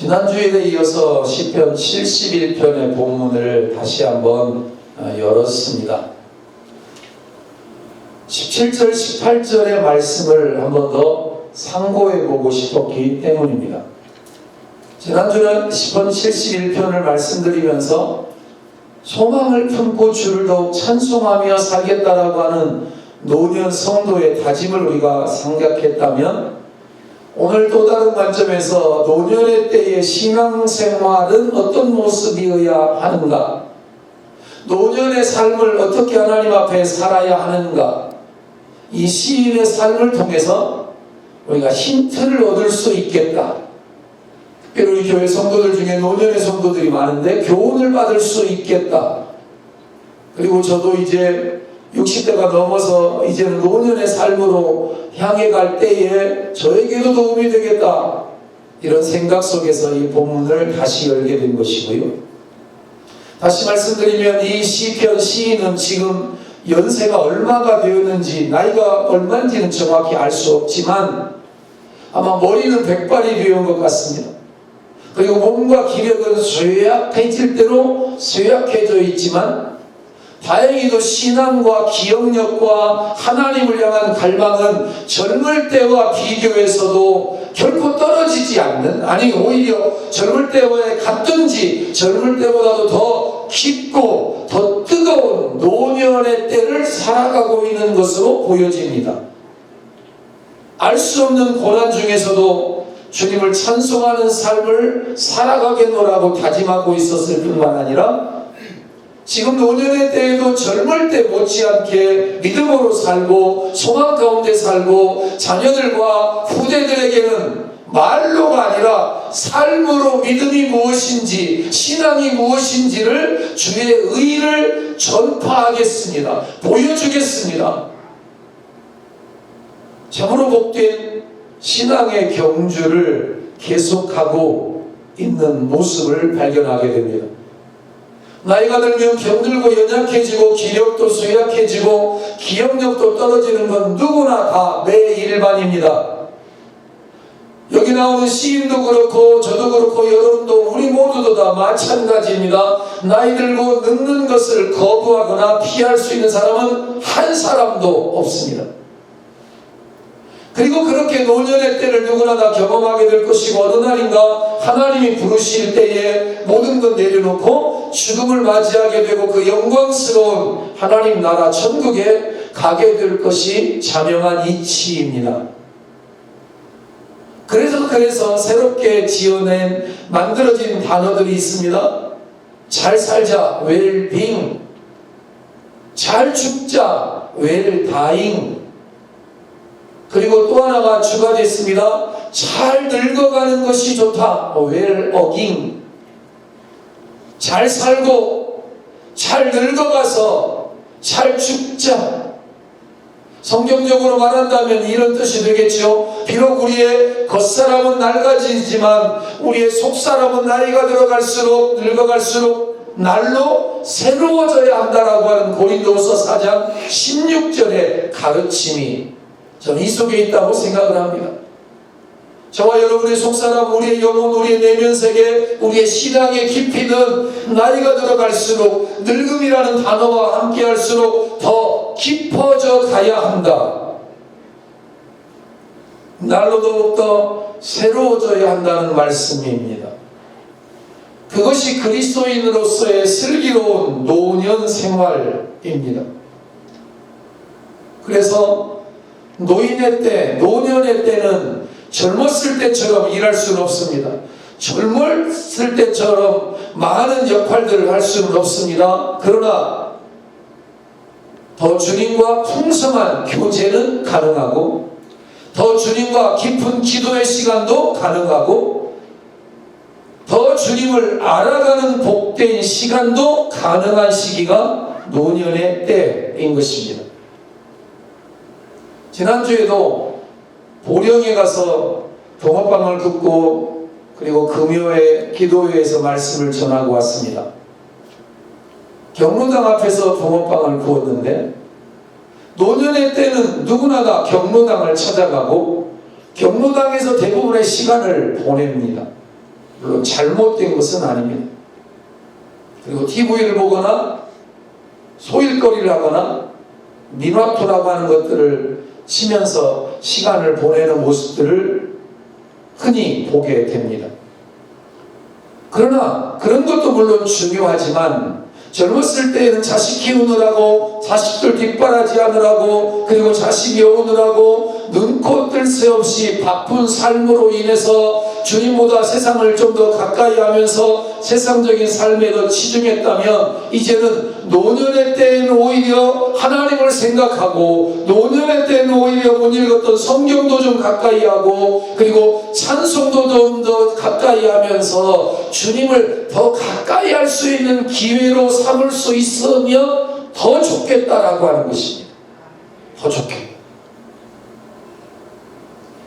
지난주에 이어서 시편 71편의 본문을 다시 한번 열었습니다. 17절, 18절의 말씀을 한번 더 상고해 보고 싶었기 때문입니다. 지난주는 시편 71편을 말씀드리면서 소망을 품고 주를 더욱 찬송하며 살겠다라고 하는 노년 성도의 다짐을 우리가 생각했다면, 오늘 또 다른 관점에서 노년의 때의 신앙생활은 어떤 모습이어야 하는가, 노년의 삶을 어떻게 하나님 앞에 살아야 하는가, 이 시인의 삶을 통해서 우리가 힌트를 얻을 수 있겠다. 특별히 우리 교회 성도들 중에 노년의 성도들이 많은데 교훈을 받을 수 있겠다. 그리고 저도 이제 60대가 넘어서 이제는 노년의 삶으로 향해 갈 때에 저에게도 도움이 되겠다, 이런 생각 속에서 이 본문을 다시 열게 된 것이고요. 다시 말씀드리면 이 시편 시인은 지금 연세가 얼마가 되었는지, 나이가 얼마인지는 정확히 알 수 없지만 아마 머리는 백발이 되어 온 것 같습니다. 그리고 몸과 기력은 쇠약해질 대로 쇠약해져 있지만, 다행히도 신앙과 기억력과 하나님을 향한 갈망은 젊을 때와 비교해서도 결코 떨어지지 않는, 아니 오히려 젊을 때와의 같든지 젊을 때보다도 더 깊고 더 뜨거운 노년의 때를 살아가고 있는 것으로 보여집니다. 알 수 없는 고난 중에서도 주님을 찬송하는 삶을 살아가겠노라고 다짐하고 있었을 뿐만 아니라, 지금 노년의 때에도 젊을 때 못지않게 믿음으로 살고 소망 가운데 살고, 자녀들과 후대들에게는 말로가 아니라 삶으로 믿음이 무엇인지, 신앙이 무엇인지를, 주의 의를 전파하겠습니다. 보여주겠습니다. 참으로 복된 신앙의 경주를 계속하고 있는 모습을 발견하게 됩니다. 나이가 들면 병들고 연약해지고 기력도 쇠약해지고 기억력도 떨어지는 건 누구나 다 매일반입니다. 여기 나오는 시인도 그렇고 저도 그렇고 여러분도, 우리 모두도 다 마찬가지입니다. 나이 들고 늙는 것을 거부하거나 피할 수 있는 사람은 한 사람도 없습니다. 그리고 그렇게 노년의 때를 누구나 다 경험하게 될 것이고, 어느 날인가 하나님이 부르실 때에 모든 것 내려놓고 죽음을 맞이하게 되고 그 영광스러운 하나님 나라 천국에 가게 될 것이 자명한 이치입니다. 그래서 새롭게 지어낸, 만들어진 단어들이 있습니다. 잘 살자, 웰빙. 잘 죽자, 웰다잉. 그리고 또 하나가 추가됐습니다. 잘 늙어가는 것이 좋다, 웰어깅. 잘 살고 잘 늙어가서 잘 죽자. 성경적으로 말한다면 이런 뜻이 되겠죠. 비록 우리의 겉사람은 낡아지지만 우리의 속사람은 나이가 들어갈수록, 늙어갈수록 날로 새로워져야 한다라고 하는 고린도후서 4장 16절의 가르침이 저는 이 속에 있다고 생각을 합니다. 저와 여러분의 속사람, 우리의 영혼, 우리의 내면세계, 우리의 신앙의 깊이는 나이가 들어갈수록, 늙음이라는 단어와 함께 할수록 더 깊어져 가야 한다. 날로 더욱더 새로워져야 한다는 말씀입니다. 그것이 그리스도인으로서의 슬기로운 노년 생활입니다. 그래서 노인의 때, 노년의 때는 젊었을 때처럼 일할 수는 없습니다. 젊었을 때처럼 많은 역할들을 할 수는 없습니다. 그러나 더 주님과 풍성한 교제는 가능하고, 더 주님과 깊은 기도의 시간도 가능하고, 더 주님을 알아가는 복된 시간도 가능한 시기가 노년의 때인 것입니다. 지난주에도 보령에 가서 동업방을 긋고, 그리고 금요회 기도회에서 말씀을 전하고 왔습니다. 경로당 앞에서 동업방을 구웠는데, 노년의 때는 누구나 다 경로당을 찾아가고 경로당에서 대부분의 시간을 보냅니다. 물론 잘못된 것은 아닙니다. 그리고 TV를 보거나 소일거리를 하거나 미나토라고 하는 것들을 치면서 시간을 보내는 모습들을 흔히 보게 됩니다. 그러나 그런 것도 물론 중요하지만 젊었을 때에는 자식 키우느라고, 자식들 뒷바라지하느라고, 그리고 자식 여우느라고 눈코 뜰 새 없이 바쁜 삶으로 인해서 주님보다 세상을 좀 더 가까이 하면서 세상적인 삶에 더 치중했다면, 이제는 노년의 때에는 오히려 하나님을 생각하고, 노년의 때에는 오히려 못 읽었던 성경도 좀 가까이 하고, 그리고 찬송도 좀 더 가까이 하면서 주님을 더 가까이 할 수 있는 기회로 삼을 수 있으면 더 좋겠다라고 하는 것입니다. 더 좋게.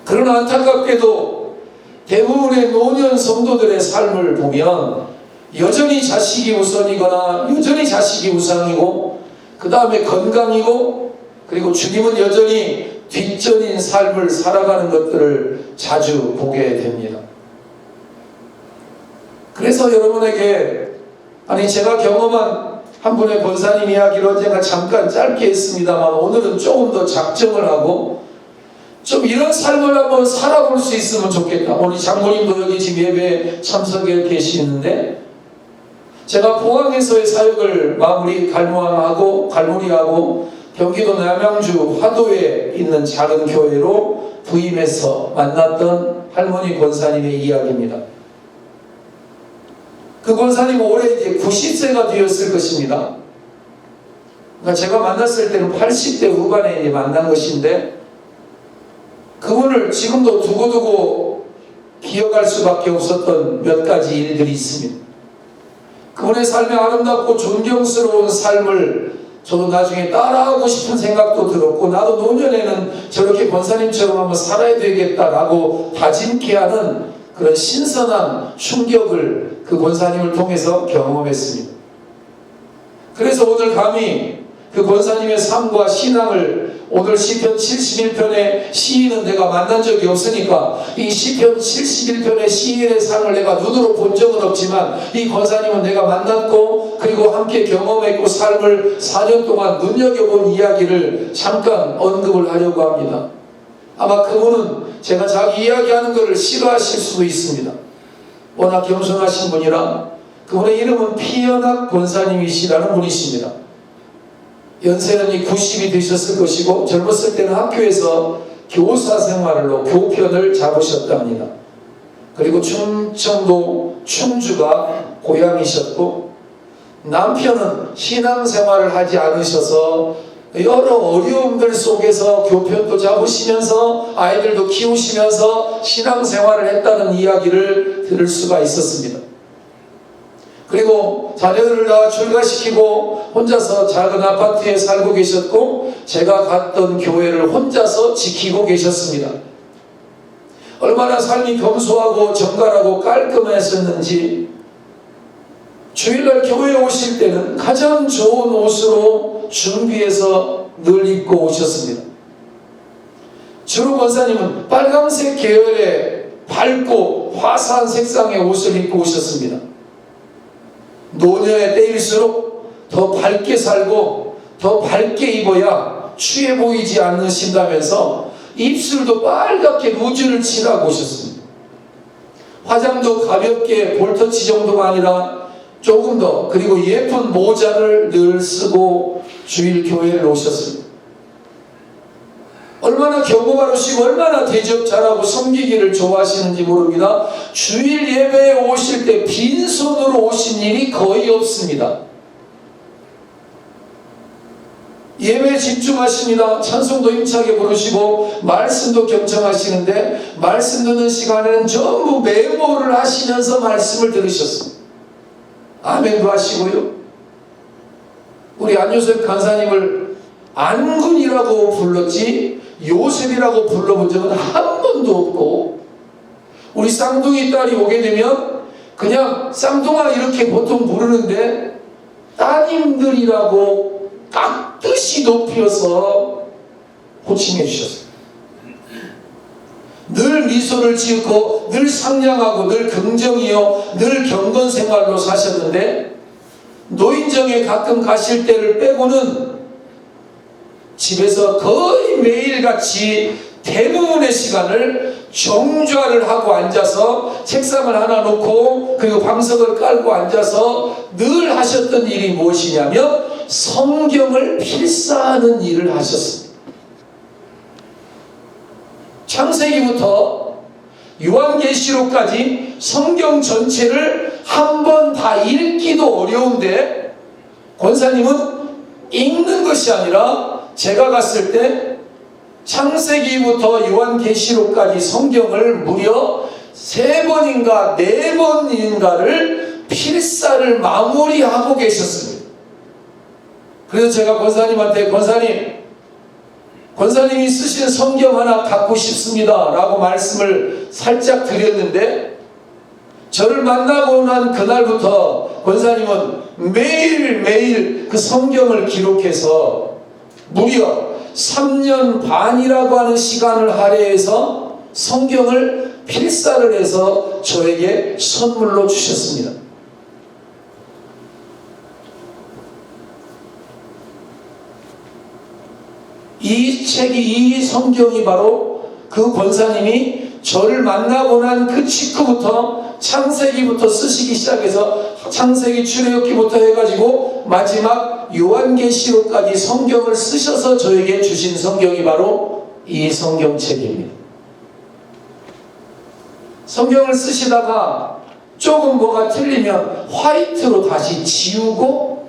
그러나 안타깝게도 대부분의 노년 성도들의 삶을 보면 여전히 자식이 우선이거나 여전히 자식이 우상이고, 그 다음에 건강이고, 그리고 주님은 여전히 뒷전인 삶을 살아가는 것들을 자주 보게 됩니다. 그래서 여러분에게, 제가 경험한 한 분의 권사님 이야기를 언젠가 잠깐 짧게 했습니다만, 오늘은 조금 더 작정을 하고 좀 이런 삶을 한번 살아볼 수 있으면 좋겠다. 우리 장모님도 여기 지금 예배에 참석해 계시는데, 제가 포항에서의 사역을 갈무리하고 경기도 남양주 화도에 있는 작은 교회로 부임해서 만났던 할머니 권사님의 이야기입니다. 그 권사님은 올해 이제 90세가 되었을 것입니다. 그러니까 제가 만났을 때는 80대 후반에 이제 만난 것인데, 그분을 지금도 두고두고 기억할 수밖에 없었던 몇 가지 일들이 있습니다. 그분의 삶의 아름답고 존경스러운 삶을 저도 나중에 따라하고 싶은 생각도 들었고, 나도 노년에는 저렇게 권사님처럼 한번 살아야 되겠다라고 다짐케 하는 그런 신선한 충격을 그 권사님을 통해서 경험했습니다. 그래서 오늘 감히 그 권사님의 삶과 신앙을, 오늘 시편 71편의 시인은 내가 만난 적이 없으니까 이 시편 71편의 시인의 삶을 내가 눈으로 본 적은 없지만, 이 권사님은 내가 만났고 그리고 함께 경험했고 삶을 4년 동안 눈여겨본 이야기를 잠깐 언급을 하려고 합니다. 아마 그분은 제가 자기 이야기하는 것을 싫어하실 수도 있습니다. 워낙 겸손하신 분이라. 그분의 이름은 피연학 권사님이시라는 분이십니다. 연세는 90이 되셨을 것이고, 젊었을 때는 학교에서 교사 생활로 교편을 잡으셨답니다. 그리고 충청도 충주가 고향이셨고, 남편은 신앙생활을 하지 않으셔서 여러 어려움들 속에서 교편도 잡으시면서 아이들도 키우시면서 신앙생활을 했다는 이야기를 들을 수가 있었습니다. 그리고 자녀들을 다 출가시키고 혼자서 작은 아파트에 살고 계셨고, 제가 갔던 교회를 혼자서 지키고 계셨습니다. 얼마나 삶이 검소하고 정갈하고 깔끔했었는지, 주일날 교회에 오실 때는 가장 좋은 옷으로 준비해서 늘 입고 오셨습니다. 주로 권사님은 빨간색 계열의 밝고 화사한 색상의 옷을 입고 오셨습니다. 노년의 때일수록 더 밝게 살고 더 밝게 입어야 취해 보이지 않으신다면서 입술도 빨갛게 루즈를 칠하고 오셨습니다. 화장도 가볍게 볼터치 정도가 아니라 조금 더, 그리고 예쁜 모자를 늘 쓰고 주일 교회를 오셨습니다. 얼마나 경고바르시고 얼마나 대접 잘하고 섬기기를 좋아하시는지 모릅니다. 주일 예배에 오실 때 빈손으로 오신 일이 거의 없습니다. 예배에 집중하십니다. 찬송도 힘차게 부르시고 말씀도 경청하시는데, 말씀 듣는 시간에는 전부 메모를 하시면서 말씀을 들으셨습니다. 아멘도 하시고요. 우리 안요셉 간사님을 안군이라고 불렀지 요셉이라고 불러본 적은 한 번도 없고, 우리 쌍둥이 딸이 오게 되면 그냥 쌍둥아 이렇게 보통 부르는데 따님들이라고 깍듯이 높여서 호칭해 주셨어요. 늘 미소를 지었고 늘 상냥하고 늘 긍정이요 늘 경건 생활로 사셨는데 노인정에 가끔 가실 때를 빼고는 집에서 거의 매일같이 대부분의 시간을 정좌를 하고 앉아서 책상을 하나 놓고 그리고 방석을 깔고 앉아서 늘 하셨던 일이 무엇이냐면 성경을 필사하는 일을 하셨습니다. 창세기부터 요한계시록까지 성경 전체를 한 번 다 읽기도 어려운데 권사님은 읽는 것이 아니라 제가 갔을 때 창세기부터 요한계시록까지 성경을 무려 3번인가 4번인가를 필사를 마무리하고 계셨습니다. 그래서 제가 권사님한테 권사님이 쓰신 성경 하나 갖고 싶습니다 라고 말씀을 살짝 드렸는데 저를 만나고 난 그날부터 권사님은 매일매일 그 성경을 기록해서 무려 3년 반이라고 하는 시간을 할애해서 성경을 필사를 해서 저에게 선물로 주셨습니다. 이 성경이 바로 그 권사님이 저를 만나고 난 그 직후부터 창세기부터 쓰시기 시작해서 창세기 출애굽기부터 해가지고 마지막 요한계시록까지 성경을 쓰셔서 저에게 주신 성경이 바로 이 성경책입니다. 성경을 쓰시다가 조금 뭐가 틀리면 화이트로 다시 지우고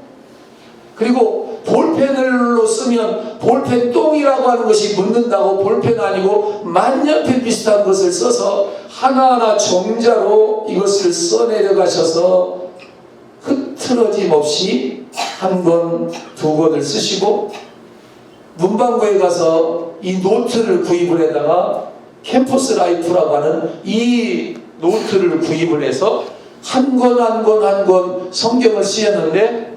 그리고 볼펜으로 쓰면 볼펜 똥이라고 하는 것이 묻는다고 볼펜 아니고 만년필 비슷한 것을 써서 하나하나 정자로 이것을 써내려 가셔서 흐트러짐 없이 한 권, 2권을 쓰시고 문방구에 가서 이 노트를 구입을 해다가 캠퍼스 라이프라고 하는 이 노트를 구입을 해서 한 권 성경을 쓰였는데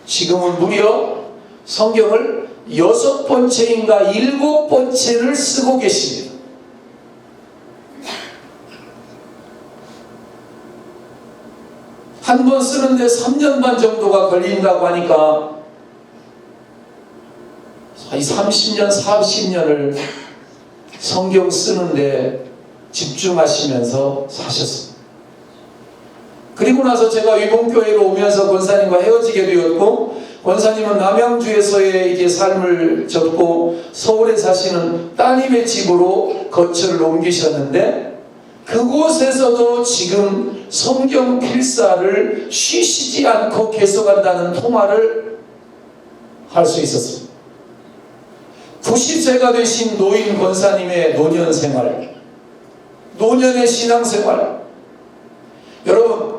지금은 무려 성경을 6번째인가 7번째를 쓰고 계십니다. 한 번 쓰는데 3년 반 정도가 걸린다고 하니까 30년, 40년을 성경 쓰는데 집중하시면서 사셨습니다. 그리고 나서 제가 위봉교회로 오면서 권사님과 헤어지게 되었고 권사님은 남양주에서의 이제 삶을 접고 서울에 사시는 따님의 집으로 거처를 옮기셨는데 그곳에서도 지금 성경 필사를 쉬시지 않고 계속한다는 통화를 할 수 있었습니다. 90세가 되신 노인 권사님의 노년 생활, 노년의 신앙생활, 여러분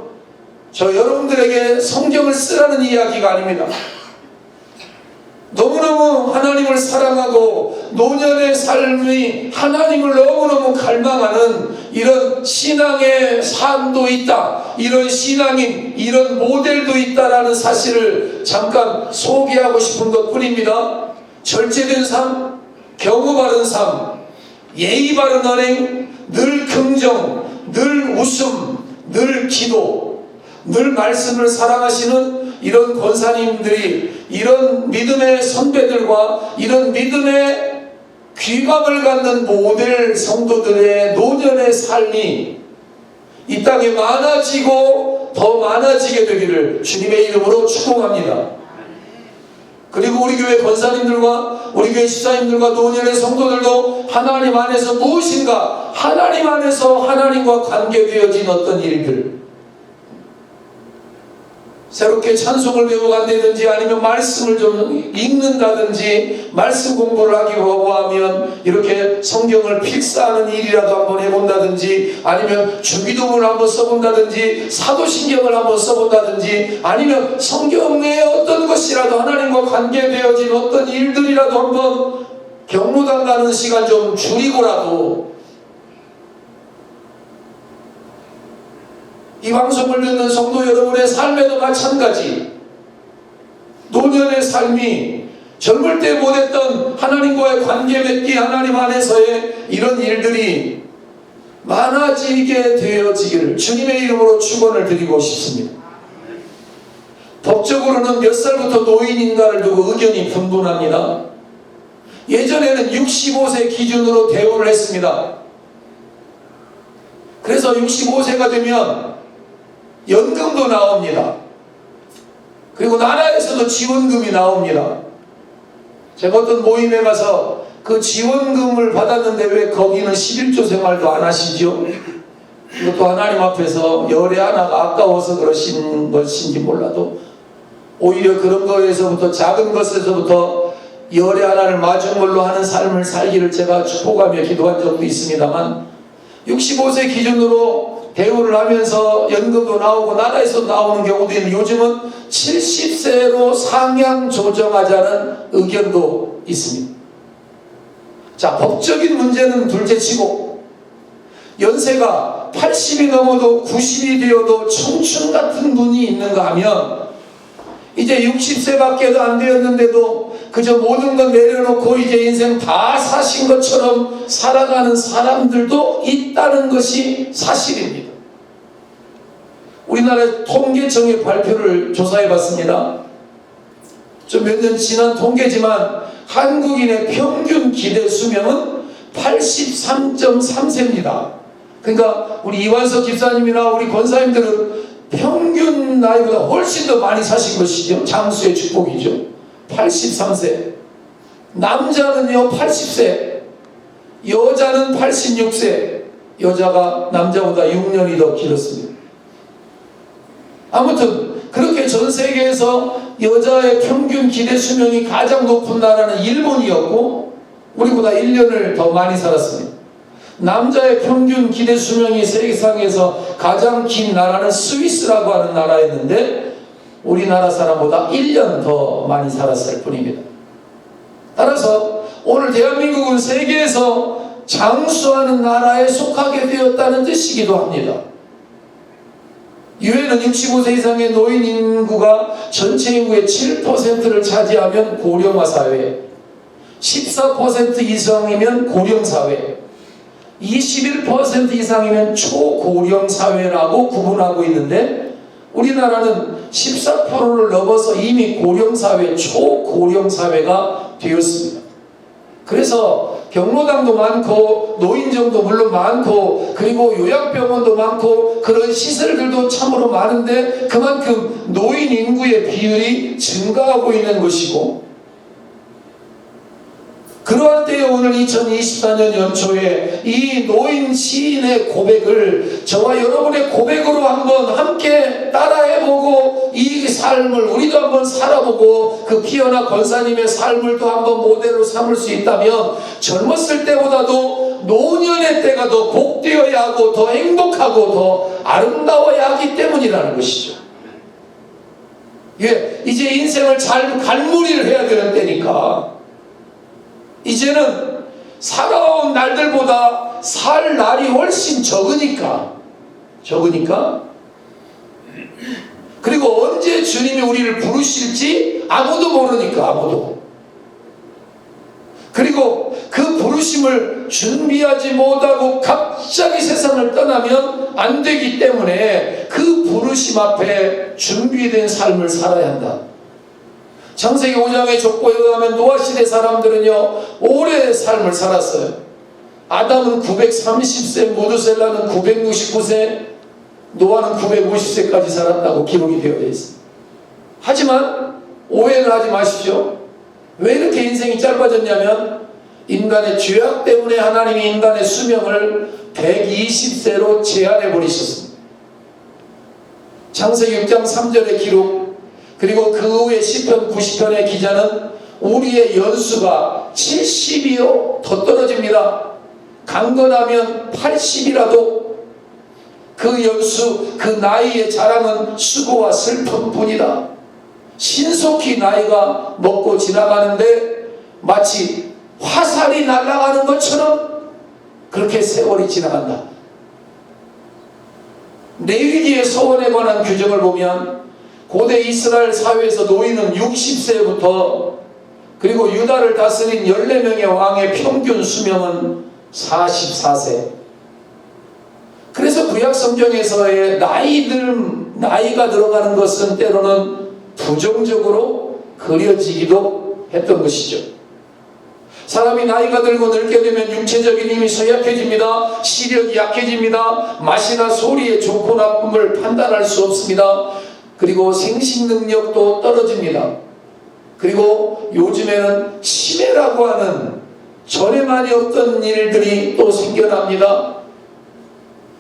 저 여러분들에게 성경을 쓰라는 이야기가 아닙니다. 너무너무 하나님을 사랑하고 노년의 삶이 하나님을 너무너무 갈망하는 이런 신앙의 삶도 있다, 이런 신앙인, 이런 모델도 있다라는 사실을 잠깐 소개하고 싶은 것 뿐입니다. 절제된 삶, 경우 바른 삶, 예의 바른 언행, 늘 긍정, 늘 웃음, 늘 기도, 늘 말씀을 사랑하시는 이런 권사님들이, 이런 믿음의 선배들과 이런 믿음의 귀감을 갖는 모델 성도들의 노년의 삶이 이 땅에 많아지고 더 많아지게 되기를 주님의 이름으로 축복합니다. 그리고 우리 교회 권사님들과 우리 교회 집사님들과 노년의 성도들도 하나님 안에서 무엇인가, 하나님 안에서 하나님과 관계되어진 어떤 일들, 새롭게 찬송을 배워간다든지 아니면 말씀을 좀 읽는다든지 말씀 공부를 하기로 하면 이렇게 성경을 필사하는 일이라도 한번 해본다든지 아니면 주기도문을 한번 써본다든지 사도신경을 한번 써본다든지 아니면 성경의 어떤 것이라도 하나님과 관계되어진 어떤 일들이라도 한번 경로당 가는 시간 좀 줄이고라도 이 방송을 듣는 성도 여러분의 삶에도 마찬가지, 노년의 삶이 젊을 때 못했던 하나님과의 관계 맺기, 하나님 안에서의 이런 일들이 많아지게 되어지기를 주님의 이름으로 축원을 드리고 싶습니다. 법적으로는 몇 살부터 노인인가를 두고 의견이 분분합니다. 예전에는 65세 기준으로 대우를 했습니다. 그래서 65세가 되면 연금도 나옵니다. 그리고 나라에서도 지원금이 나옵니다. 제가 어떤 모임에 가서 그 지원금을 받았는데 왜 거기는 11조 생활도 안 하시죠? 이것도 하나님 앞에서 열애 하나가 아까워서 그러신 것인지 몰라도 오히려 그런 거에서부터 작은 것에서부터 열애 하나를 마중물로 하는 삶을 살기를 제가 축복하며 기도한 적도 있습니다만 65세 기준으로 대우를 하면서 연금도 나오고 나라에서 나오는 경우도 있는데 요즘은 70세로 상향 조정하자는 의견도 있습니다. 자, 법적인 문제는 둘째치고 연세가 80이 넘어도 90이 되어도 청춘 같은 분이 있는가 하면 이제 60세밖에도 안 되었는데도 그저 모든 것 내려놓고 이제 인생 다 사신 것처럼 살아가는 사람들도 있다는 것이 사실입니다. 우리나라 통계청의 발표를 조사해 봤습니다. 좀 몇 년 지난 통계지만 한국인의 평균 기대 수명은 83.3세입니다. 그러니까 우리 이완석 집사님이나 우리 권사님들은 평균 나이보다 훨씬 더 많이 사신 것이죠. 장수의 축복이죠. 83세. 남자는요 80세, 여자는 86세. 여자가 남자보다 6년이 더 길었습니다. 아무튼 그렇게 전 세계에서 여자의 평균 기대 수명이 가장 높은 나라는 일본이었고 우리보다 1년을 더 많이 살았습니다. 남자의 평균 기대 수명이 세계상에서 가장 긴 나라는 스위스라고 하는 나라였는데 우리나라 사람보다 1년 더 많이 살았을 뿐입니다. 따라서 오늘 대한민국은 세계에서 장수하는 나라에 속하게 되었다는 뜻이기도 합니다. 유엔은 65세 이상의 노인 인구가 전체 인구의 7%를 차지하면 고령화 사회, 14% 이상이면 고령 사회, 21% 이상이면 초고령 사회라고 구분하고 있는데 우리나라는 14%를 넘어서 이미 고령 사회, 초고령 사회가 되었습니다. 그래서 경로당도 많고 노인정도 물론 많고 그리고 요양병원도 많고 그런 시설들도 참으로 많은데 그만큼 노인 인구의 비율이 증가하고 있는 것이고 그러할 때에 오늘 2024년 연초에 이 노인 시인의 고백을 저와 여러분의 고백으로 한번 함께 따라해보고 이 삶을 우리도 한번 살아보고 그 피어나 권사님의 삶을 또 한번 모델로 삼을 수 있다면 젊었을 때보다도 노년의 때가 더 복되어야 하고 더 행복하고 더 아름다워야 하기 때문이라는 것이죠. 예, 이제 인생을 잘 갈무리를 해야 되는 때니까 이제는 살아온 날들보다 살 날이 훨씬 적으니까 그리고 언제 주님이 우리를 부르실지 아무도 모르니까 아무도 그리고 그 부르심을 준비하지 못하고 갑자기 세상을 떠나면 안 되기 때문에 그 부르심 앞에 준비된 삶을 살아야 한다. 창세기 5장의 족보에 의하면 노아 시대 사람들은요 오래 삶을 살았어요. 아담은 930세, 모두셀라는 969세, 노아는 950세까지 살았다고 기록이 되어 있습니다. 하지만 오해를 하지 마십시오. 왜 이렇게 인생이 짧아졌냐면 인간의 죄악 때문에 하나님이 인간의 수명을 120세로 제한해 버리셨습니다. 창세기 6장 3절의 기록 그리고 그 후에 시편 90편의 기자는 우리의 연수가 70이요 더 떨어집니다. 강건하면 80이라도 그 연수 그 나이의 자랑은 수고와 슬픔뿐이다. 신속히 나이가 먹고 지나가는데 마치 화살이 날아가는 것처럼 그렇게 세월이 지나간다. 레위기의 서원에 관한 규정을 보면 고대 이스라엘 사회에서 노인은 60세부터 그리고 유다를 다스린 14명의 왕의 평균 수명은 44세 그래서 구약 성경에서의 나이가 들어가는 것은 때로는 부정적으로 그려지기도 했던 것이죠. 사람이 나이가 들고 늙게 되면 육체적인 힘이 쇠약해집니다. 시력이 약해집니다. 맛이나 소리의 좋고 나쁨을 판단할 수 없습니다. 그리고 생식 능력도 떨어집니다. 그리고 요즘에는 치매라고 하는 전에 많이 없던 일들이 또 생겨납니다.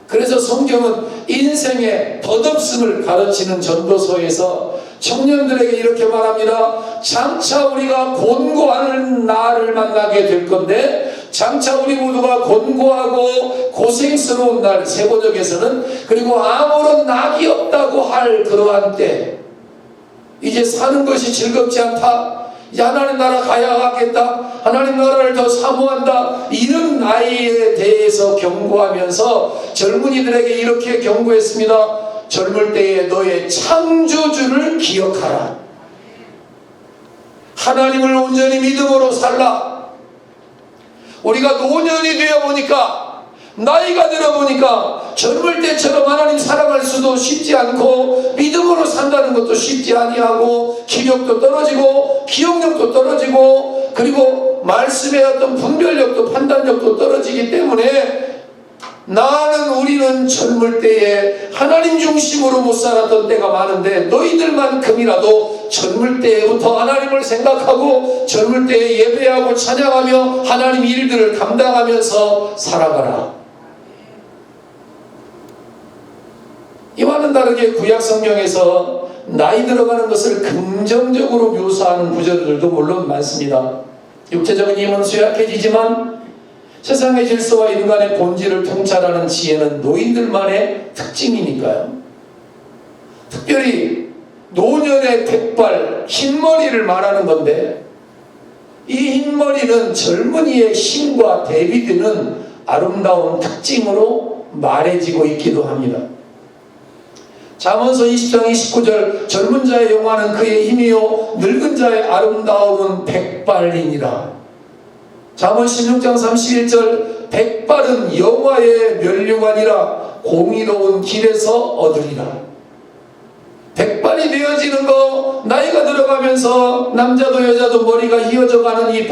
그래서 성경은 인생의 덧없음을 가르치는 전도서에서 청년들에게 이렇게 말합니다. 장차 우리가 곤고한 날을 만나게 될 건데, 장차 우리 모두가 곤고하고 고생스러운 날, 세번역에서는, 그리고 아무런 낙이 없다고 할 그러한 때, 이제 사는 것이 즐겁지 않다, 이제 하나님 나라 가야 하겠다, 하나님 나라를 더 사모한다, 이런 나이에 대해서 경고하면서 젊은이들에게 이렇게 경고했습니다. 젊을 때에 너의 창조주를 기억하라. 하나님을 온전히 믿음으로 살라. 우리가 노년이 되어보니까, 나이가 들어보니까 젊을 때처럼 하나님 사랑할 수도 쉽지 않고, 믿음으로 산다는 것도 쉽지 아니하고, 기력도 떨어지고 기억력도 떨어지고, 그리고 말씀의 어떤 분별력도 판단력도 떨어지기 때문에, 우리는 젊을 때에 하나님 중심으로 못 살았던 때가 많은데, 너희들만큼이라도 젊을 때부터 하나님을 생각하고 젊을 때에 예배하고 찬양하며 하나님 일들을 감당하면서 살아가라. 이와는 다르게 구약 성경에서 나이 들어가는 것을 긍정적으로 묘사하는 구절들도 물론 많습니다. 육체적인 힘은 쇠약해지지만 세상의 질서와 인간의 본질을 통찰하는 지혜는 노인들만의 특징이니까요. 특별히 노년의 백발, 흰머리를 말하는 건데, 이 흰머리는 젊은이의 힘과 대비되는 아름다운 특징으로 말해지고 있기도 합니다. 잠언서 20장 29절, 젊은 자의 영화는 그의 힘이요 늙은 자의 아름다움은 백발이니라. 잠언 16장 31절, 백발은 여호와의 면류관이라 공의로운 길에서 얻으리라. 백발이 되어지는 거, 나이가 들어가면서 남자도 여자도 머리가 휘어져가는 이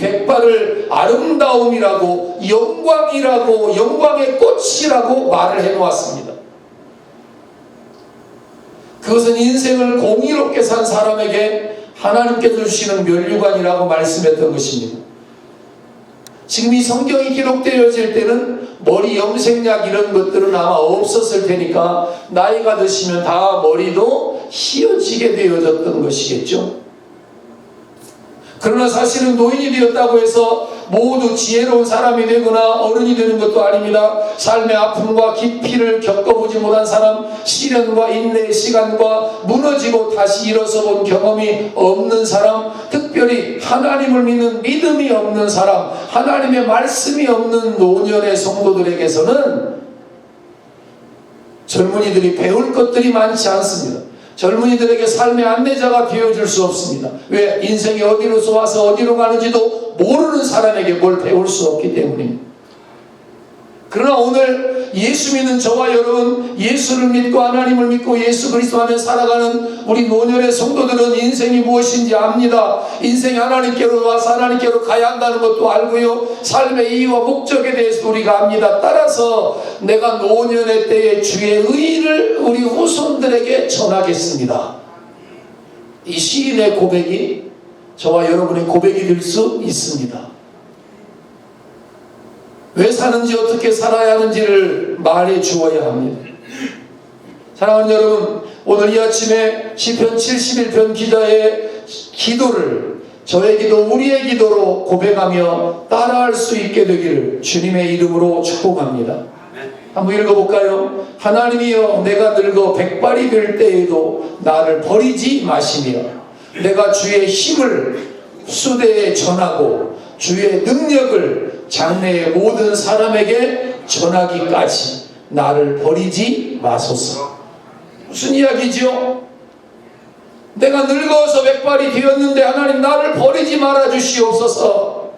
백발을 아름다움이라고, 영광이라고, 영광의 꽃이라고 말을 해놓았습니다. 그것은 인생을 공의롭게 산 사람에게 하나님께서 주시는 면류관이라고 말씀했던 것입니다. 지금 이 성경이 기록되어질 때는 머리 염색약 이런 것들은 아마 없었을 테니까 나이가 드시면 다 머리도 휘어지게 되어졌던 것이겠죠. 그러나 사실은 노인이 되었다고 해서 모두 지혜로운 사람이 되거나 어른이 되는 것도 아닙니다. 삶의 아픔과 깊이를 겪어보지 못한 사람, 시련과 인내의 시간과 무너지고 다시 일어서 본 경험이 없는 사람, 특별히 하나님을 믿는 믿음이 없는 사람, 하나님의 말씀이 없는 노년의 성도들에게서는 젊은이들이 배울 것들이 많지 않습니다. 젊은이들에게 삶의 안내자가 되어줄 수 없습니다. 왜? 인생이 어디로서 와서 어디로 가는지도 모르는 사람에게 뭘 배울 수 없기 때문입니다. 그러나 오늘 예수 믿는 저와 여러분, 예수를 믿고 하나님을 믿고 예수 그리스도 안에 살아가는 우리 노년의 성도들은 인생이 무엇인지 압니다. 인생이 하나님께로 와서 하나님께로 가야 한다는 것도 알고요, 삶의 이유와 목적에 대해서 우리가 압니다. 따라서 내가 노년의 때에 주의 의를 우리 후손들에게 전하겠습니다. 이 시인의 고백이 저와 여러분의 고백이 될 수 있습니다. 왜 사는지 어떻게 살아야 하는지를 말해 주어야 합니다. 사랑하는 여러분, 오늘 이 아침에 시편 71편 기자의 기도를 저의 기도, 우리의 기도로 고백하며 따라할 수 있게 되기를 주님의 이름으로 축복합니다. 한번 읽어볼까요? 하나님이여, 내가 늙어 백발이 될 때에도 나를 버리지 마시며 내가 주의 힘을 수대에 전하고 주의 능력을 장래의 모든 사람에게 전하기까지 나를 버리지 마소서. 무슨 이야기죠? 내가 늙어서 백발이 되었는데 하나님 나를 버리지 말아 주시옵소서.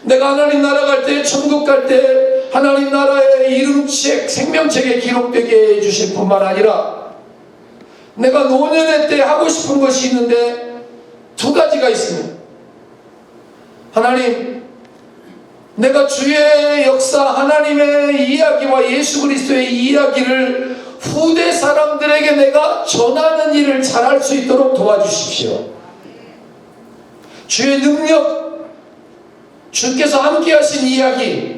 내가 하나님 나라 갈 때, 천국 갈 때 하나님 나라의 이름책, 생명책에 기록되게 해주실 뿐만 아니라 내가 노년의 때 하고 싶은 것이 있는데 두 가지가 있습니다. 하나님, 내가 주의 역사, 하나님의 이야기와 예수 그리스도의 이야기를 후대 사람들에게 내가 전하는 일을 잘할 수 있도록 도와주십시오. 주의 능력, 주께서 함께 하신 이야기,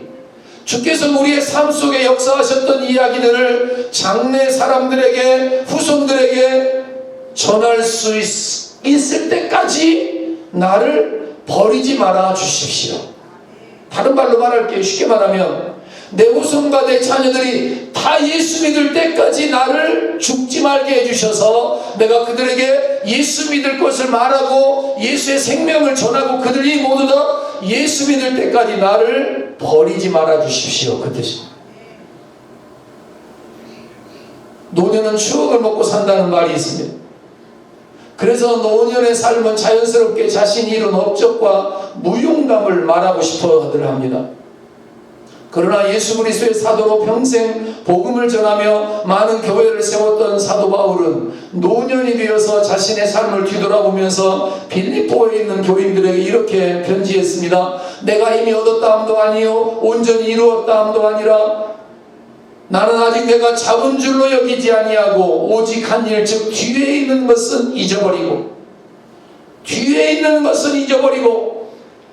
주께서 우리의 삶 속에 역사하셨던 이야기들을 장래 사람들에게, 후손들에게 전할 수 있을 때까지 나를 버리지 말아 주십시오. 다른 말로 말할게요. 쉽게 말하면 내 후손과 내 자녀들이 다 예수 믿을 때까지 나를 죽지 말게 해주셔서 내가 그들에게 예수 믿을 것을 말하고 예수의 생명을 전하고 그들이 모두 다 예수 믿을 때까지 나를 버리지 말아 주십시오. 그 뜻입니다. 노년은 추억을 먹고 산다는 말이 있습니다. 그래서 노년의 삶은 자연스럽게 자신이 이룬 업적과 무용담을 말하고 싶어들 합니다. 그러나 예수 그리스도의 사도로 평생 복음을 전하며 많은 교회를 세웠던 사도 바울은 노년이 되어서 자신의 삶을 뒤돌아보면서 빌립보에 있는 교인들에게 이렇게 편지했습니다. 내가 이미 얻었다 함도 아니요 온전히 이루었다 함도 아니라 나는 아직 내가 잡은 줄로 여기지 아니하고 오직 한 일 즉 뒤에 있는 것은 잊어버리고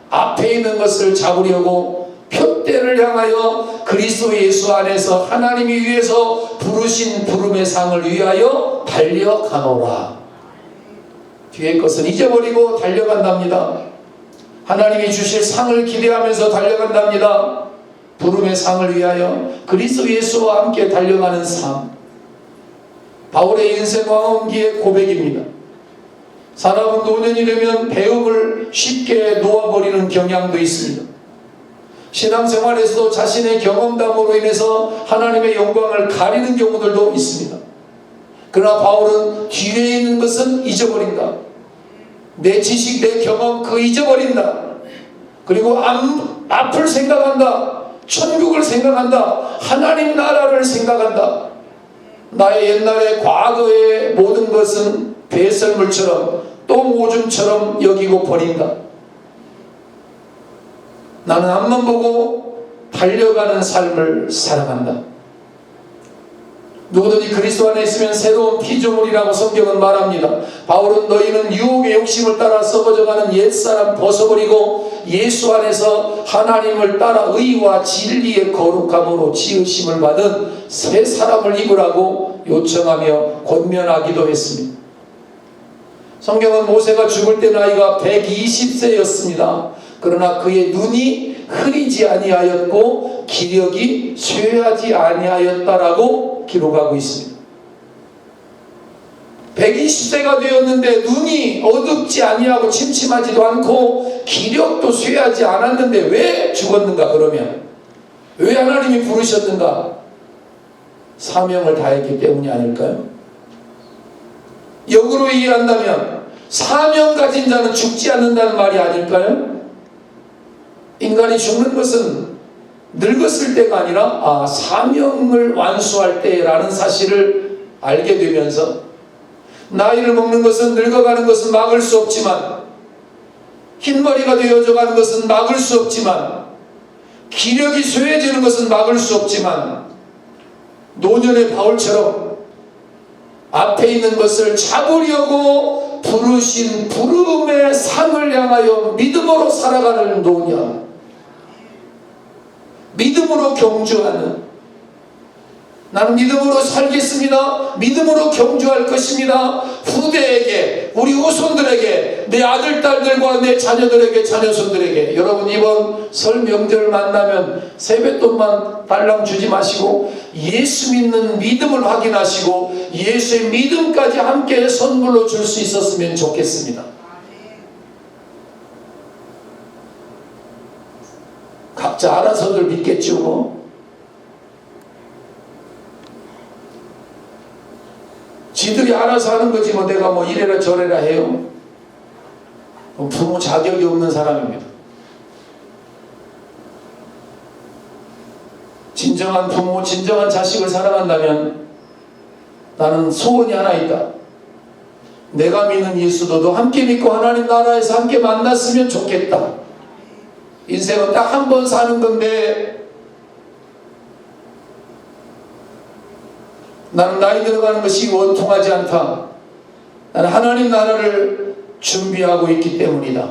앞에 있는 것을 잡으려고 표대를 향하여 그리스도 예수 안에서 하나님이 위해서 부르신 부름의 상을 위하여 달려가노라. 뒤에 것은 잊어버리고 달려간답니다. 하나님이 주실 상을 기대하면서 달려간답니다. 부름의 상을 위하여 그리스도 예수와 함께 달려가는 삶. 바울의 인생 황혼기의 고백입니다. 사람은 노년이 되면 배움을 쉽게 놓아버리는 경향도 있습니다. 신앙생활에서도 자신의 경험담으로 인해서 하나님의 영광을 가리는 경우들도 있습니다. 그러나 바울은 뒤에 있는 것은 잊어버린다. 내 지식, 내 경험 그 잊어버린다. 그리고 앞을 생각한다. 천국을 생각한다. 하나님 나라를 생각한다. 나의 옛날의 과거의 모든 것은 배설물처럼 똥 오줌처럼 여기고 버린다. 나는 앞만 보고 달려가는 삶을 살아간다. 누구든지 그리스도 안에 있으면 새로운 피조물이라고 성경은 말합니다. 바울은 너희는 유혹의 욕심을 따라 썩어져가는 옛사람 벗어버리고 예수 안에서 하나님을 따라 의와 진리의 거룩함으로 지으심을 받은 새 사람을 입으라고 요청하며 권면하기도 했습니다. 성경은 모세가 죽을 때 나이가 120세였습니다. 그러나 그의 눈이 흐리지 아니하였고 기력이 쇠하지 아니하였다라고 기록하고 있습니다. 120세가 되었는데 눈이 어둡지 아니하고 침침하지도 않고 기력도 쇠하지 않았는데 왜 죽었는가? 그러면 왜 하나님이 부르셨는가? 사명을 다했기 때문이 아닐까요? 역으로 이해한다면 사명 가진 자는 죽지 않는다는 말이 아닐까요? 인간이 죽는 것은 늙었을 때가 아니라 사명을 완수할 때라는 사실을 알게 되면서 나이를 먹는 것은 늙어가는 것은 막을 수 없지만 흰머리가 되어져가는 것은 막을 수 없지만 기력이 쇠해지는 것은 막을 수 없지만 노년의 바울처럼 앞에 있는 것을 잡으려고 부르신 부름의 상을 향하여 믿음으로 살아가는 노년, 믿음으로 경주하는, 나는 믿음으로 살겠습니다. 믿음으로 경주할 것입니다. 후대에게, 우리 후손들에게, 내 아들, 딸들과 내 자녀들에게, 자녀손들에게. 여러분 이번 설 명절 만나면 세뱃돈만 달랑 주지 마시고 예수 믿는 믿음을 확인하시고 예수의 믿음까지 함께 선물로 줄 수 있었으면 좋겠습니다. 각자 알아서들 믿겠죠 뭐. 지들이 알아서 하는 거지 뭐 내가 뭐 이래라 저래라 해요. 부모 자격이 없는 사람입니다. 진정한 부모, 진정한 자식을 사랑한다면 나는 소원이 하나 있다. 내가 믿는 예수도 함께 믿고 하나님 나라에서 함께 만났으면 좋겠다. 인생은 딱 한 번 사는 건데 나는 나이 들어가는 것이 원통하지 않다. 나는 하나님 나라를 준비하고 있기 때문이다.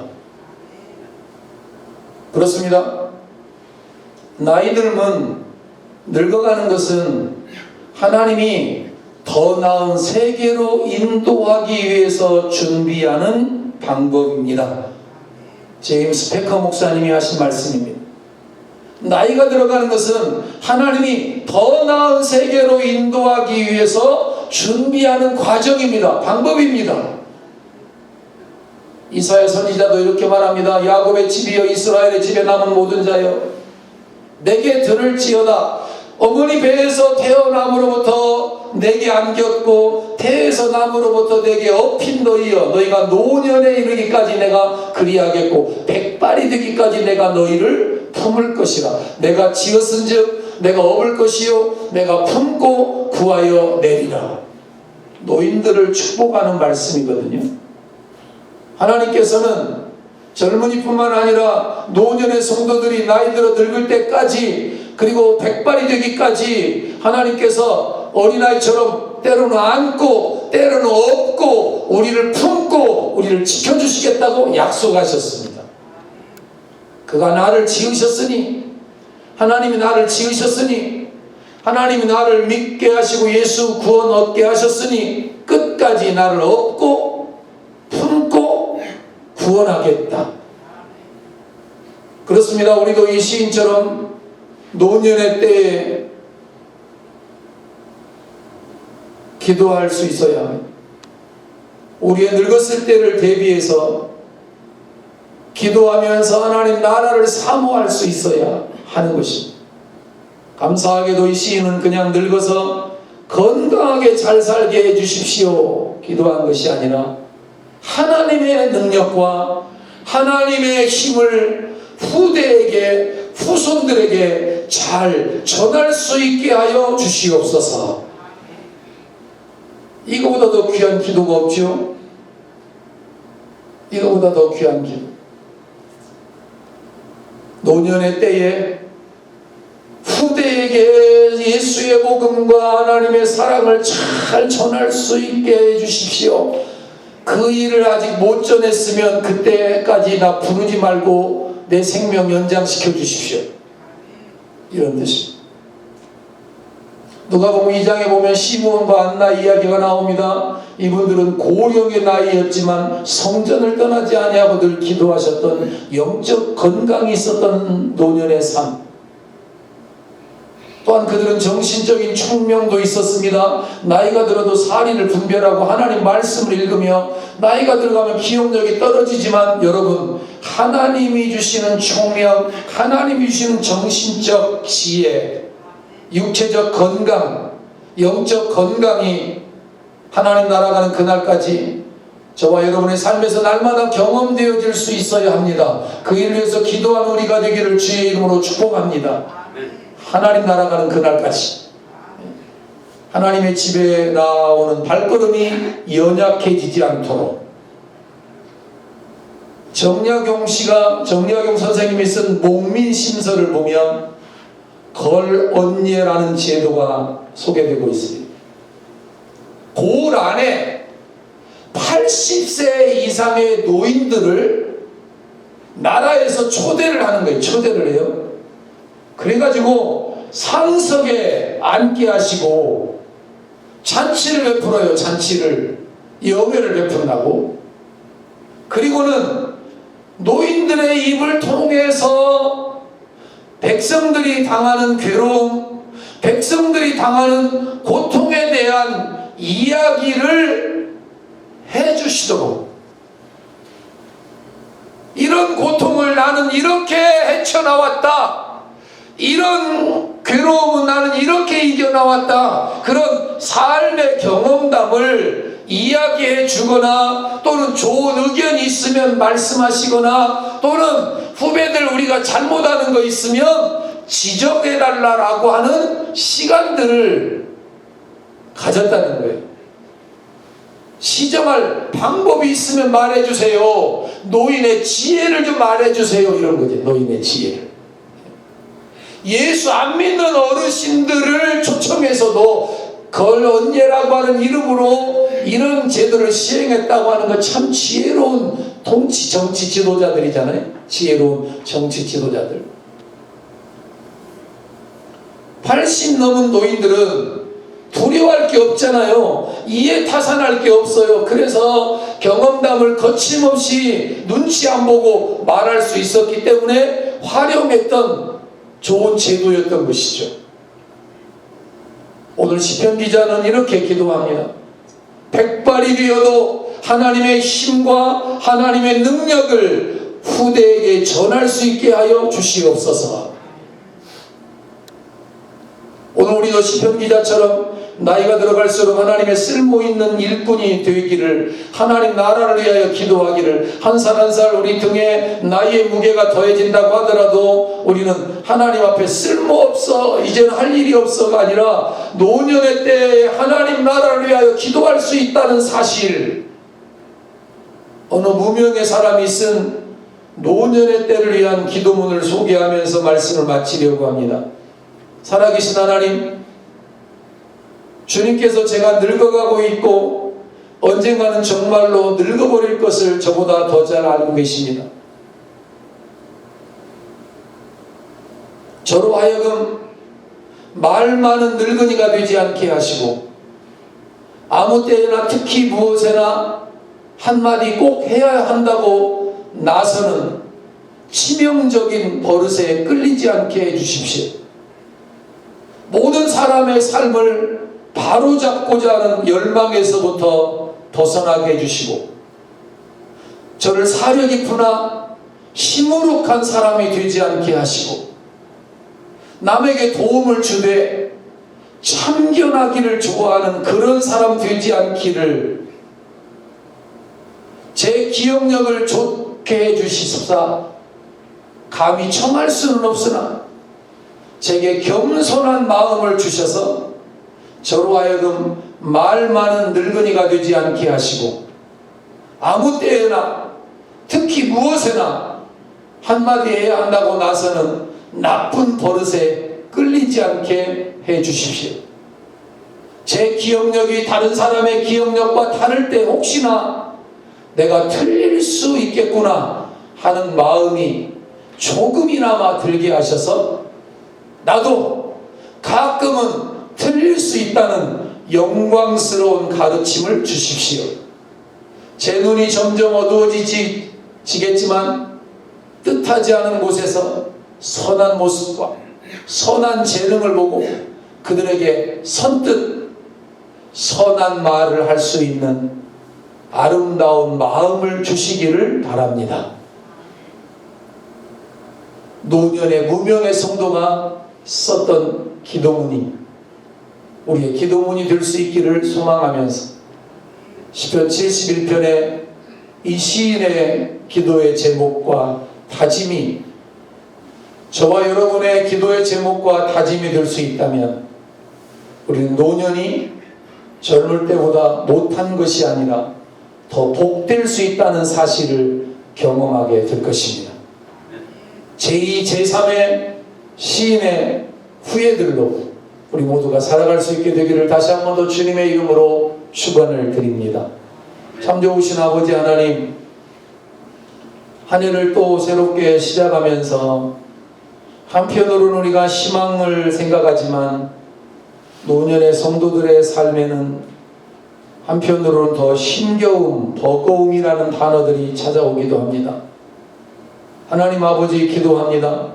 그렇습니다. 나이 들면 늙어가는 것은 하나님이 더 나은 세계로 인도하기 위해서 준비하는 방법입니다. 제임스 패커 목사님이 하신 말씀입니다. 나이가 들어가는 것은 하나님이 더 나은 세계로 인도하기 위해서 준비하는 과정입니다. 방법입니다. 이사야 선지자도 이렇게 말합니다. 야곱의 집이여 이스라엘의 집에 남은 모든 자여 내게 들을지어다. 어머니 배에서 태어남으로부터 내게 안겼고 태에서 남으로부터 내게 업힌 너희여 너희가 노년에 이르기까지 내가 그리하겠고 백발이 되기까지 내가 너희를 품을 것이라. 내가 지었은즉 내가 업을 것이요 내가 품고 구하여 내리라. 노인들을 축복하는 말씀이거든요. 하나님께서는 젊은이뿐만 아니라 노년의 성도들이 나이 들어 늙을 때까지 그리고 백발이 되기까지 하나님께서 어린아이처럼 때로는 안고 때로는 업고 우리를 품고 우리를 지켜주시겠다고 약속하셨습니다. 그가 나를 지으셨으니 하나님이 나를 지으셨으니 하나님이 나를 믿게 하시고 예수 구원 얻게 하셨으니 끝까지 나를 업고 품고 구원하겠다. 그렇습니다. 우리도 이 시인처럼 노년의 때에 기도할 수 있어야 우리의 늙었을 때를 대비해서 기도하면서 하나님 나라를 사모할 수 있어야 하는 것입니다. 감사하게도 이 시인은 그냥 늙어서 건강하게 잘 살게 해주십시오 기도한 것이 아니라 하나님의 능력과 하나님의 힘을 후대에게 후손들에게 잘 전할 수 있게 하여 주시옵소서. 이거보다 더 귀한 기도가 없죠. 이거보다 더 귀한 기도. 노년의 때에 후대에게 예수의 복음과 하나님의 사랑을 잘 전할 수 있게 해주십시오. 그 일을 아직 못 전했으면 그때까지 나 부르지 말고 내 생명 연장시켜 주십시오. 이런 뜻입니다. 누가복음 2장에 보면 시므온과 안나 이야기가 나옵니다. 이분들은 고령의 나이였지만 성전을 떠나지 아니하고 늘 기도하셨던 영적 건강이 있었던 노년의 삶. 또한 그들은 정신적인 총명도 있었습니다. 나이가 들어도 사리를 분별하고 하나님 말씀을 읽으며 나이가 들어가면 기억력이 떨어지지만 여러분 하나님이 주시는 총명, 하나님이 주시는 정신적 지혜, 육체적 건강, 영적 건강이 하나님 나라가는 그날까지 저와 여러분의 삶에서 날마다 경험되어질 수 있어야 합니다. 그 일을 위해서 기도하는 우리가 되기를 주의 이름으로 축복합니다. 하나님 나라가는 그날까지 하나님의 집에 나오는 발걸음이 연약해지지 않도록 정약용 선생님이 쓴 목민심서를 보면 걸언예라는 제도가 소개되고 있습니다. 그 안에 80세 이상의 노인들을 나라에서 초대를 하는 거예요. 초대를 해요. 그래가지고 상석에 앉게 하시고 잔치를 베풀어요. 잔치를 영회를 베푼다고. 그리고는 노인들의 입을 통해서 백성들이 당하는 괴로움, 백성들이 당하는 고통에 대한 이야기를 해주시도록, 이런 고통을 나는 이렇게 헤쳐나왔다, 이런 괴로움은 나는 이렇게 이겨나왔다, 그런 삶의 경험담을 이야기해 주거나 또는 좋은 의견이 있으면 말씀하시거나 또는 후배들 우리가 잘못하는 거 있으면 지적해달라고 하는 시간들을 가졌다는 거예요. 시정할 방법이 있으면 말해주세요. 노인의 지혜를 좀 말해주세요. 이런 거죠. 노인의 지혜를. 예수 안 믿는 어르신들을 초청해서도 걸 언예라고 하는 이름으로 이런 제도를 시행했다고 하는 건 참 지혜로운 정치 지도자들이잖아요. 지혜로운 정치 지도자들. 80 넘은 노인들은 두려워할 게 없잖아요. 이해 타산할 게 없어요. 그래서 경험담을 거침없이 눈치 안 보고 말할 수 있었기 때문에 활용했던 좋은 제도였던 것이죠. 오늘 시편 기자는 이렇게 기도합니다. 백발이 되어도 하나님의 힘과 하나님의 능력을 후대에게 전할 수 있게 하여 주시옵소서. 오늘 우리도 시편 기자처럼 나이가 들어갈수록 하나님의 쓸모있는 일꾼이 되기를, 하나님 나라를 위하여 기도하기를, 한 살 한 살 우리 등에 나이의 무게가 더해진다고 하더라도 우리는 하나님 앞에 쓸모없어, 이제는 할 일이 없어가 아니라 노년의 때에 하나님 나라를 위하여 기도할 수 있다는 사실, 어느 무명의 사람이 쓴 노년의 때를 위한 기도문을 소개하면서 말씀을 마치려고 합니다. 살아계신 하나님, 주님께서 제가 늙어가고 있고 언젠가는 정말로 늙어버릴 것을 저보다 더 잘 알고 계십니다. 저로 하여금 말 많은 늙은이가 되지 않게 하시고 아무 때나 특히 무엇에나 한마디 꼭 해야 한다고 나서는 치명적인 버릇에 끌리지 않게 해주십시오. 모든 사람의 삶을 바로잡고자 하는 열망에서부터 벗어나게 해주시고 저를 사려 깊으나 시무룩한 사람이 되지 않게 하시고 남에게 도움을 주되 참견하기를 좋아하는 그런 사람 되지 않기를 제 기억력을 좋게 해주시소서. 감히 청할 수는 없으나 제게 겸손한 마음을 주셔서 저로 하여금 말 많은 늙은이가 되지 않게 하시고 아무 때에나 특히 무엇에나 한마디 해야 한다고 나서는 나쁜 버릇에 끌리지 않게 해 주십시오. 제 기억력이 다른 사람의 기억력과 다를 때 혹시나 내가 틀릴 수 있겠구나 하는 마음이 조금이나마 들게 하셔서 나도 가끔은 틀릴 수 있다는 영광스러운 가르침을 주십시오. 제 눈이 점점 어두워지겠지만 뜻하지 않은 곳에서 선한 모습과 선한 재능을 보고 그들에게 선뜻 선한 말을 할 수 있는 아름다운 마음을 주시기를 바랍니다. 노년의 무명의 성도가 썼던 기도문이 우리의 기도문이 될 수 있기를 소망하면서 시편 71편의 이 시인의 기도의 제목과 다짐이 저와 여러분의 기도의 제목과 다짐이 될 수 있다면 우리는 노년이 젊을 때보다 못한 것이 아니라 더 복될 수 있다는 사실을 경험하게 될 것입니다. 제2, 제3의 시인의 후예들로 우리 모두가 살아갈 수 있게 되기를 다시 한 번 더 주님의 이름으로 축원을 드립니다. 참 좋으신 아버지 하나님, 한 해를 또 새롭게 시작하면서 한편으로는 우리가 희망을 생각하지만 노년의 성도들의 삶에는 한편으로는 더 힘겨움, 버거움이라는 단어들이 찾아오기도 합니다. 하나님 아버지 기도합니다.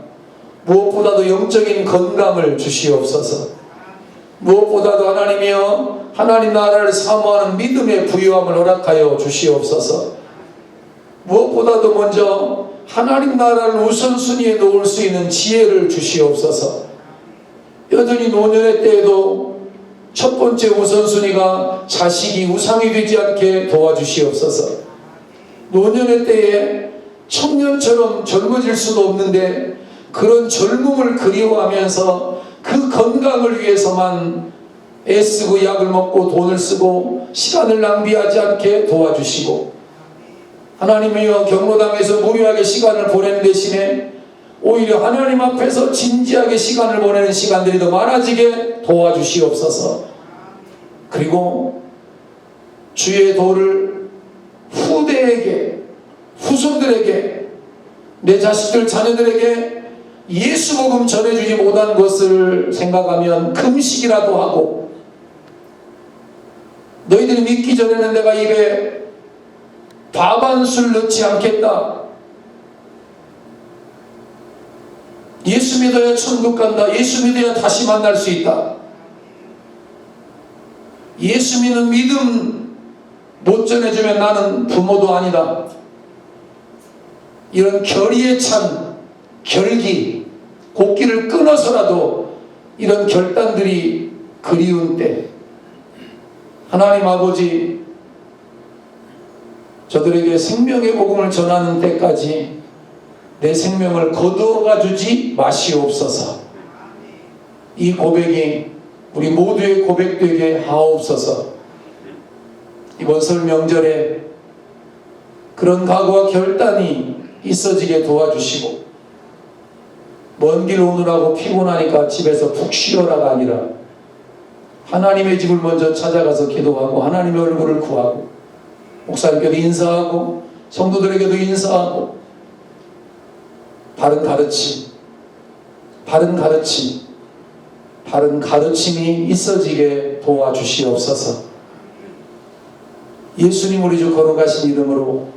무엇보다도 영적인 건강을 주시옵소서. 무엇보다도 하나님이여 하나님 나라를 사모하는 믿음의 부유함을 허락하여 주시옵소서. 무엇보다도 먼저 하나님 나라를 우선순위에 놓을 수 있는 지혜를 주시옵소서. 여전히 노년의 때에도 첫 번째 우선순위가 자식이 우상이 되지 않게 도와주시옵소서. 노년의 때에 청년처럼 젊어질 수도 없는데 그런 젊음을 그리워하면서 그 건강을 위해서만 애쓰고 약을 먹고 돈을 쓰고 시간을 낭비하지 않게 도와주시고, 하나님이여 경로당에서 무료하게 시간을 보내는 대신에 오히려 하나님 앞에서 진지하게 시간을 보내는 시간들이 더 많아지게 도와주시옵소서. 그리고 주의 도를 후대에게, 후손들에게, 내 자식들 자녀들에게 예수 복음 전해주지 못한 것을 생각하면 금식이라도 하고, 너희들이 믿기 전에는 내가 입에 밥 한 술 넣지 않겠다, 예수 믿어야 천국 간다, 예수 믿어야 다시 만날 수 있다, 예수 믿는 믿음 못 전해주면 나는 부모도 아니다, 이런 결의에 찬 결기, 곡기를 끊어서라도 이런 결단들이 그리운 때, 하나님 아버지 저들에게 생명의 복음을 전하는 때까지 내 생명을 거두어가 주지 마시옵소서. 이 고백이 우리 모두의 고백되게 하옵소서. 이번 설 명절에 그런 각오와 결단이 있어지게 도와주시고, 먼 길 오느라고 피곤하니까 집에서 푹 쉬어라가 아니라 하나님의 집을 먼저 찾아가서 기도하고 하나님의 얼굴을 구하고 목사님께도 인사하고 성도들에게도 인사하고 바른 가르침이 있어지게 도와주시옵소서. 예수님 우리 주 거룩하신 이름으로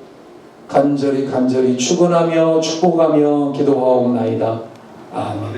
간절히 축원하며 축복하며 기도하옵나이다. 아멘.